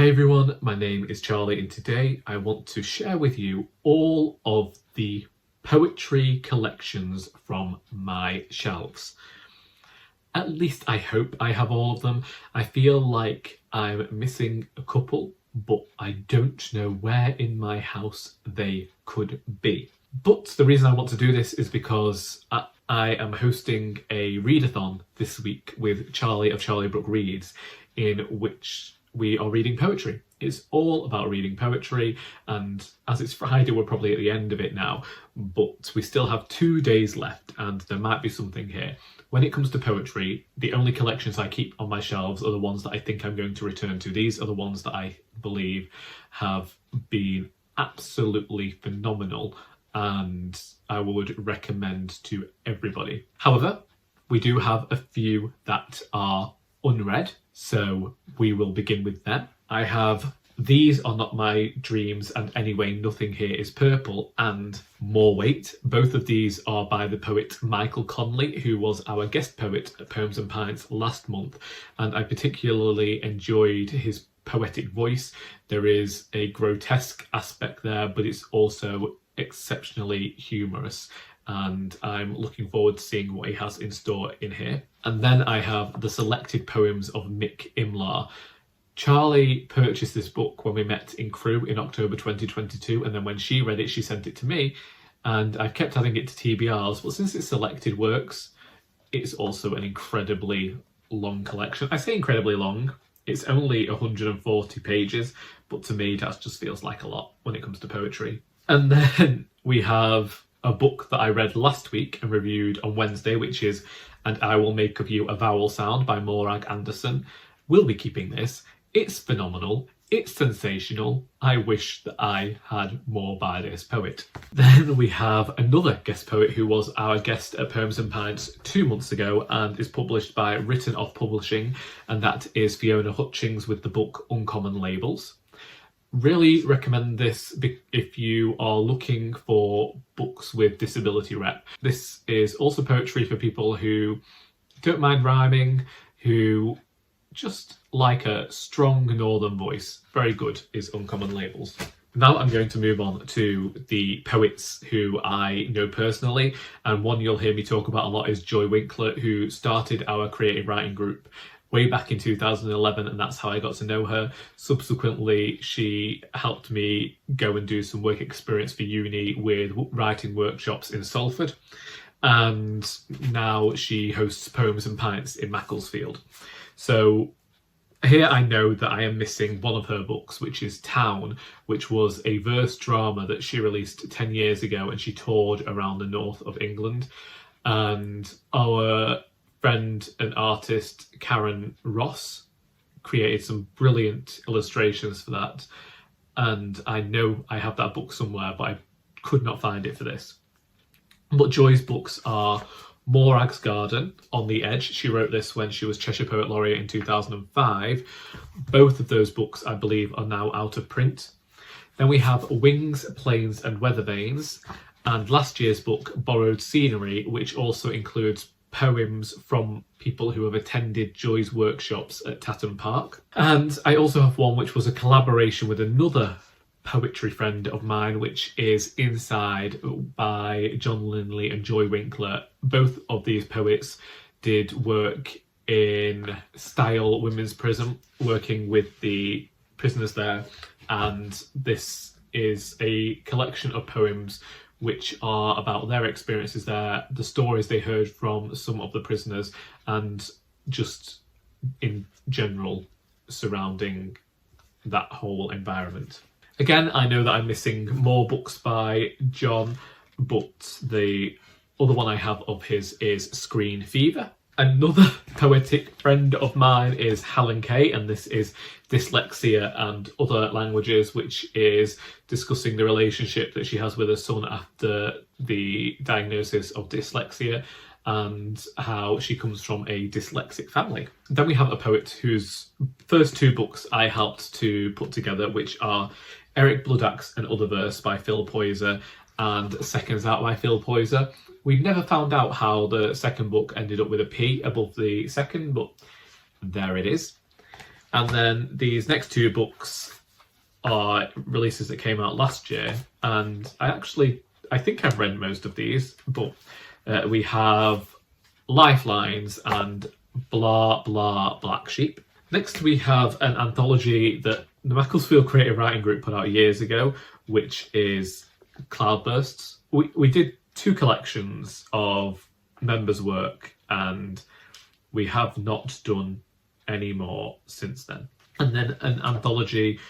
Hi everyone, my name is Charlie and today I want to share with you all of the poetry collections from my shelves. At least I hope I have all of them. I feel like I'm missing a couple, but I don't know where in my house they could be. But the reason I want to do this is because I am hosting a readathon this week with Charlie of Charlie Brooke Reads, in which we are reading poetry. It's all about reading poetry, and as it's Friday, we're probably at the end of it now, but we still have 2 days left and there might be something here. When it comes to poetry, the only collections I keep on my shelves are the ones that I think I'm going to return to. These are the ones that I believe have been absolutely phenomenal and I would recommend to everybody. However, we do have a few that are unread, so we will begin with them. I have These Are Not My Dreams and Anyway Nothing Here Is Purple and More Weight. Both of these are by the poet Michael Conley, who was our guest poet at Poems and Pints last month, and I particularly enjoyed his poetic voice. There is a grotesque aspect there, but it's also exceptionally humorous, and I'm looking forward to seeing what he has in store in here. And then I have the selected poems of Mick, Imlah. Charlie purchased this book when we met in Crewe in October 2022, and then when she read it, she sent it to me, and I've kept adding it to TBRs, but since it's selected works, it's also an incredibly long collection. I say incredibly long, it's only 140 pages, but to me that just feels like a lot when it comes to poetry. And then we have a book that I read last week and reviewed on Wednesday, which is And I Will Make of You a Vowel Sound by Morag Anderson. We'll be keeping this. It's phenomenal. It's sensational. I wish that I had more by this poet. Then we have another guest poet who was our guest at Poems and Pints 2 months ago and is published by Written Off Publishing, and that is Fiona Hutchings with the book Uncommon Labels. Really recommend this if you are looking for books with disability rep. This is also poetry for people who don't mind rhyming, who just like a strong northern voice. Very good is Uncommon Labels. Now I'm going to move on to the poets who I know personally, and one you'll hear me talk about a lot is Joy Winkler, who started our creative writing group way back in 2011, and that's how I got to know her. Subsequently, she helped me go and do some work experience for uni with writing workshops in Salford, and now she hosts Poems and Pints in Macclesfield. So here I know that I am missing one of her books, which is Town, which was a verse drama that she released 10 years ago, and she toured around the north of England. And our friend and artist Karen Ross created some brilliant illustrations for that, and I know I have that book somewhere, but I could not find it for this. But Joy's books are Morag's Garden, On the Edge. She wrote this when she was Cheshire Poet Laureate in 2005. Both of those books, I believe, are now out of print. Then we have Wings, Planes and Weathervanes, and last year's book, Borrowed Scenery, which also includes poems from people who have attended Joy's workshops at Tatton Park. And I also have one which was a collaboration with another poetry friend of mine, which is Inside by John Lindley and Joy Winkler. Both of these poets did work in Style Women's Prison, working with the prisoners there, and this is a collection of poems which are about their experiences there, the stories they heard from some of the prisoners, and just in general surrounding that whole environment. Again, I know that I'm missing more books by John, but the other one I have of his is Screen Fever. Another poetic friend of mine is Helen Kay, and this is Dyslexia and Other Languages, which is discussing the relationship that she has with her son after the diagnosis of dyslexia and how she comes from a dyslexic family. Then we have a poet whose first 2 books I helped to put together, which are Eric Bloodaxe and Other Verse by Phil Poyser and Seconds Out by Phil Poyser. We've never found out how the second book ended up with a P above the second, but there it is. And then these next two books are releases that came out last year, and I think I've read most of these, but we have Lifelines and Blaa, Black Sheep. Next we have an anthology that the Macclesfield Creative Writing Group put out years ago, which is Cloudbursts. We did 2 collections of members' work, and we have not done any more since then. And then an anthology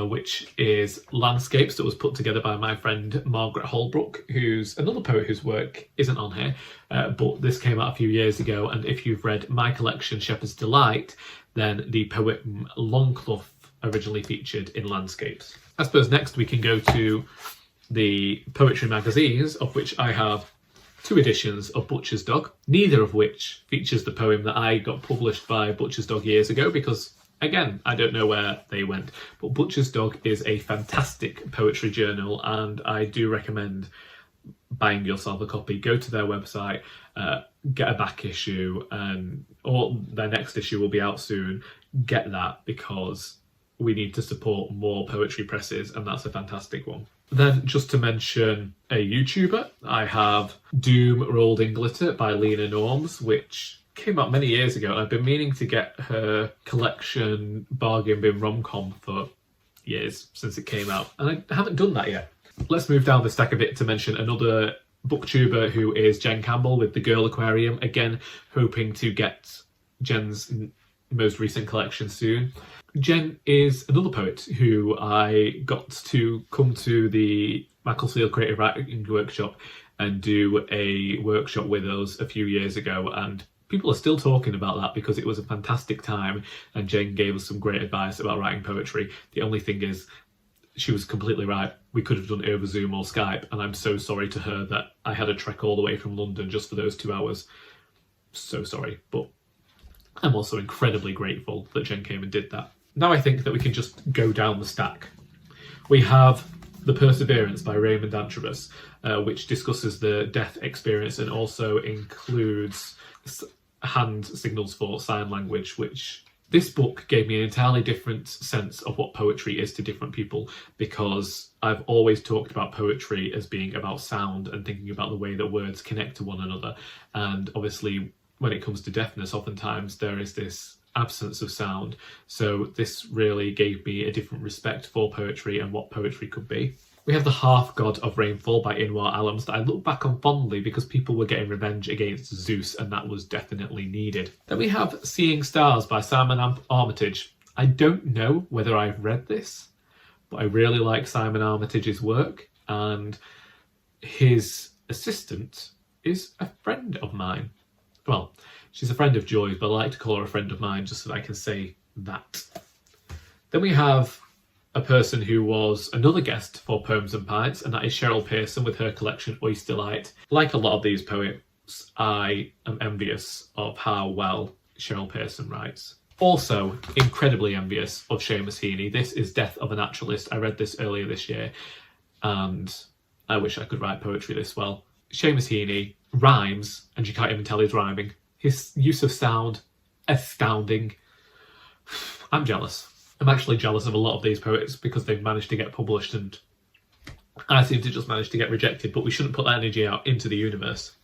which is Landscapes, that was put together by my friend Margaret Holbrook, who's another poet whose work isn't on here, but this came out a few years ago, and if you've read my collection Shepherd's Delight, then the poet Longclough originally featured in Landscapes. I suppose next we can go to the poetry magazines, of which I have 2 editions of Butcher's Dog, neither of which features the poem that I got published by Butcher's Dog years ago, because again, I don't know where they went. But Butcher's Dog is a fantastic poetry journal, and I do recommend buying yourself a copy. Go to their website, get a back issue, or their next issue will be out soon. Get that, because we need to support more poetry presses, and that's a fantastic one. Then, just to mention a YouTuber, I have Doom Rolled in Glitter by Leena Norms, which came out many years ago. I've been meaning to get her collection Bargain Bin Rom-Com for years, since it came out, and I haven't done that yet. Let's move down the stack a bit to mention another booktuber, who is Jen Campbell with the Girl Aquarium, again hoping to get Jen's most recent collection soon. Jen is another poet who I got to come to the Macclesfield Creative Writing Workshop and do a workshop with us a few years ago, and people are still talking about that because it was a fantastic time, and Jen gave us some great advice about writing poetry. The only thing is, she was completely right. We could have done it over Zoom or Skype, and I'm so sorry to her that I had a trek all the way from London just for those 2 hours. So sorry, but I'm also incredibly grateful that Jen came and did that. Now I think that we can just go down the stack. We have The Perseverance by Raymond Antrobus, which discusses the death experience and also includes hand signals for sign language, which this book gave me an entirely different sense of what poetry is to different people, because I've always talked about poetry as being about sound and thinking about the way that words connect to one another. And obviously, when it comes to deafness, oftentimes there is this absence of sound. So this really gave me a different respect for poetry and what poetry could be. We have The Half God of Rainfall by Inwar Alams that I look back on fondly because people were getting revenge against Zeus, and that was definitely needed. Then we have Seeing Stars by Simon Armitage. I don't know whether I've read this, but I really like Simon Armitage's work, and his assistant is a friend of mine. Well, she's a friend of Joy's, but I like to call her a friend of mine just so that I can say that. Then we have a person who was another guest for Poems and Pints, and that is Cheryl Pearson with her collection Oysterlight. Like a lot of these poets, I am envious of how well Cheryl Pearson writes. Also, incredibly envious of Seamus Heaney. This is Death of a Naturalist. I read this earlier this year, and I wish I could write poetry this well. Seamus Heaney rhymes, and you can't even tell he's rhyming. His use of sound, astounding. I'm jealous. I'm actually jealous of a lot of these poets because they've managed to get published, and I seem to just manage to get rejected, but we shouldn't put that energy out into the universe.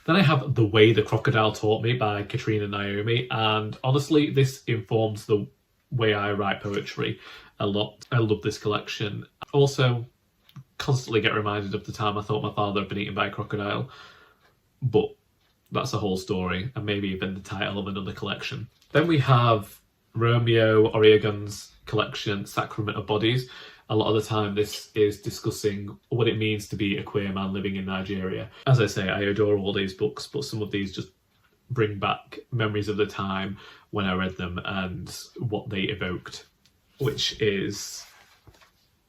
Then I have The Way the Crocodile Taught Me by Katrina Naomi, and honestly, this informs the way I write poetry a lot. I love this collection. Also, constantly get reminded of the time I thought my father had been eaten by a crocodile, but that's a whole story, and maybe even the title of another collection. Then we have Romeo Oriegon's collection, Sacrament of Bodies. A lot of the time this is discussing what it means to be a queer man living in Nigeria. As I say, I adore all these books, but some of these just bring back memories of the time when I read them and what they evoked, which is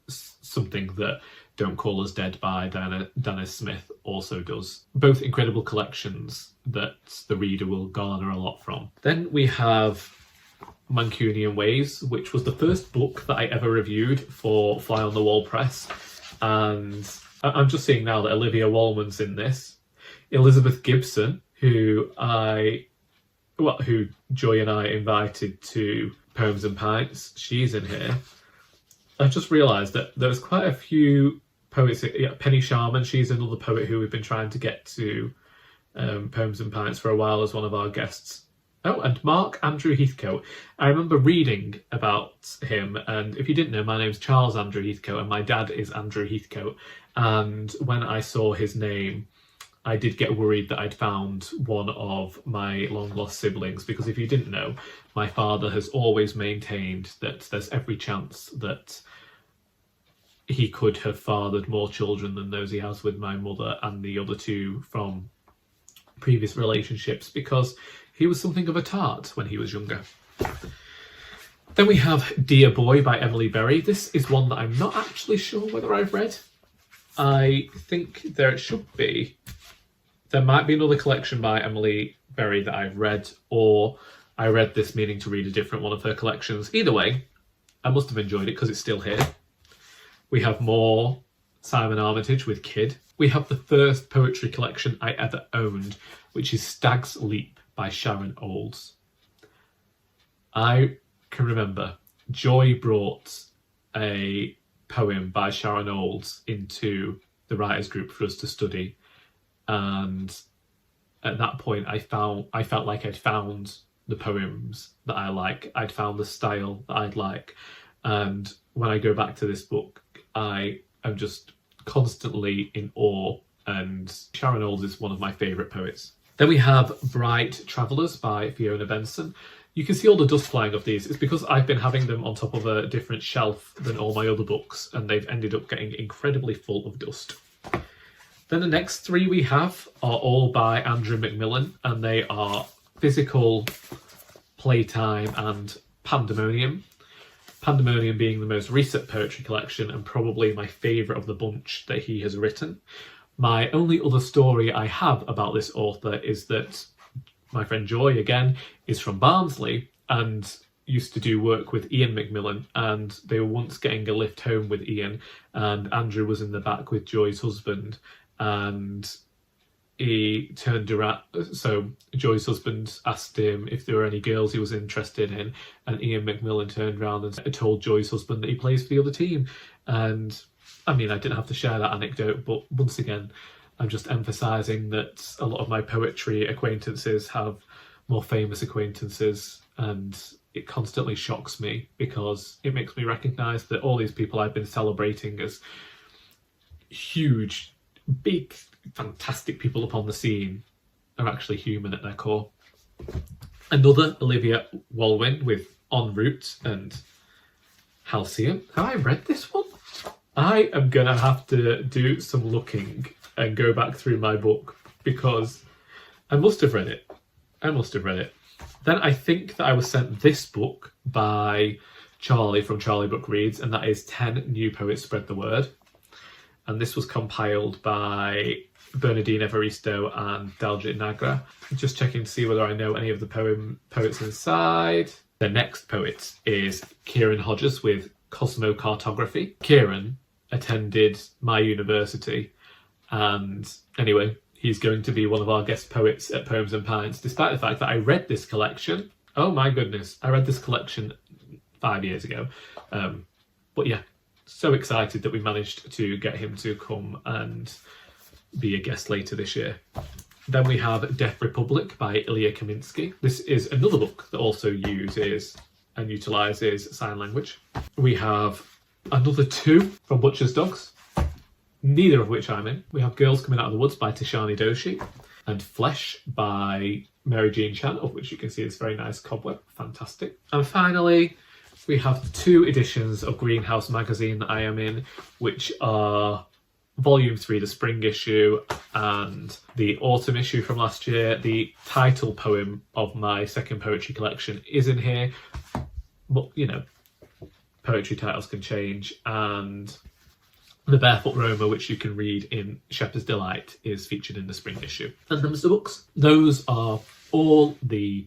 something that Don't Call Us Dead by Dana Smith also does. Both incredible collections that the reader will garner a lot from. Then we have Mancunian Ways, which was the first book that I ever reviewed for Fly on the Wall Press, and I'm just seeing now that Olivia Wallman's in this. Elizabeth Gibson, who Joy and I invited to Poems and Pints, she's in here. I've just realised that there's quite a few poets. Yeah, Penny Sharman, she's another poet who we've been trying to get to Poems and Pints for a while as one of our guests. Oh, and Mark Andrew Heathcote. I remember reading about him, and if you didn't know, my name's Charles Andrew Heathcote and my dad is Andrew Heathcote. And when I saw his name, I did get worried that I'd found one of my long-lost siblings, because if you didn't know, my father has always maintained that there's every chance that he could have fathered more children than those he has with my mother and the other two from previous relationships, because he was something of a tart when he was younger. Then we have Dear Boy by Emily Berry. This is one that I'm not actually sure whether I've read. I think there should be. There might be another collection by Emily Berry that I've read, or I read this meaning to read a different one of her collections. Either way, I must have enjoyed it because it's still here. We have more Simon Armitage with Kid. We have the first poetry collection I ever owned, which is Stag's Leap by Sharon Olds. I can remember Joy brought a poem by Sharon Olds into the writers group for us to study, and at that point I felt like I'd found the poems that I like. I'd found the style that I'd like, and when I go back to this book, I am just constantly in awe, and Sharon Olds is one of my favourite poets. Then we have Bright Travellers by Fiona Benson. You can see all the dust flying off these. It's because I've been having them on top of a different shelf than all my other books, and they've ended up getting incredibly full of dust. Then the next three we have are all by Andrew Macmillan, and they are Physical, Playtime and Pandemonium. Pandemonium being the most recent poetry collection and probably my favourite of the bunch that he has written. My only other story I have about this author is that my friend Joy, again, is from Barnsley and used to do work with Ian Macmillan, and they were once getting a lift home with Ian, and Andrew was in the back with Joy's husband, and he turned around, so Joy's husband asked him if there were any girls he was interested in, and Ian Macmillan turned around and told Joy's husband that he plays for the other team. And I mean, I didn't have to share that anecdote, but once again, I'm just emphasising that a lot of my poetry acquaintances have more famous acquaintances, and it constantly shocks me because it makes me recognise that all these people I've been celebrating as huge, big, fantastic people upon the scene are actually human at their core. Another Olivia Walwyn with En Route and Halcyon. Have I read this one? I am going to have to do some looking and go back through my book because I must have read it. Then I think that I was sent this book by Charlie from Charlie Book Reads, and that is 10 New Poets Spread the Word. And this was compiled by Bernardine Evaristo and Daljit Nagra. Just checking to see whether I know any of the poets inside. The next poet is Kieran Hodges with Cosmocartography. Kieran attended my university, and anyway, he's going to be one of our guest poets at Poems and Pints, despite the fact that I read this collection. Oh my goodness, I read this collection 5 years ago. But yeah, so excited that we managed to get him to come and be a guest later this year. Then we have Deaf Republic by Ilya Kaminsky. This is another book that also uses and utilises sign language. We have another two from Butcher's Dogs, neither of which I'm in. We have Girls Coming Out of the Woods by Tishani Doshi and Flesh by Mary Jean Chan, of which you can see this very nice cobweb. Fantastic. And finally, we have the two editions of Greenhouse magazine that I am in, which are Volume 3, the spring issue, and the autumn issue from last year. The title poem of my second poetry collection is in here, but you know, poetry titles can change. And The Barefoot Roamer, which you can read in Shepherd's Delight, is featured in the spring issue. And them's the books. Those are all the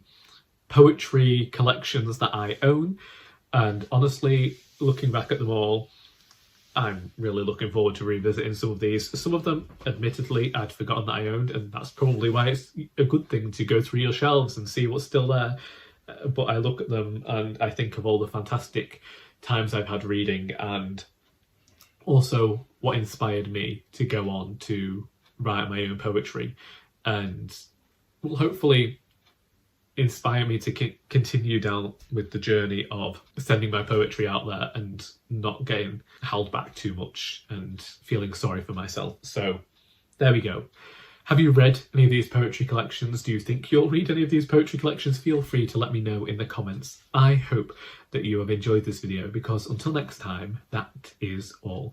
poetry collections that I own. And honestly, looking back at them all, I'm really looking forward to revisiting some of these. Some of them, admittedly, I'd forgotten that I owned, and that's probably why it's a good thing to go through your shelves and see what's still there. but I look at them and I think of all the fantastic times I've had reading, and also what inspired me to go on to write my own poetry, and will hopefully inspire me to continue down with the journey of sending my poetry out there and not getting held back too much and feeling sorry for myself. So there we go. Have you read any of these poetry collections? Do you think you'll read any of these poetry collections? Feel free to let me know in the comments. I hope that you have enjoyed this video, because until next time, that is all.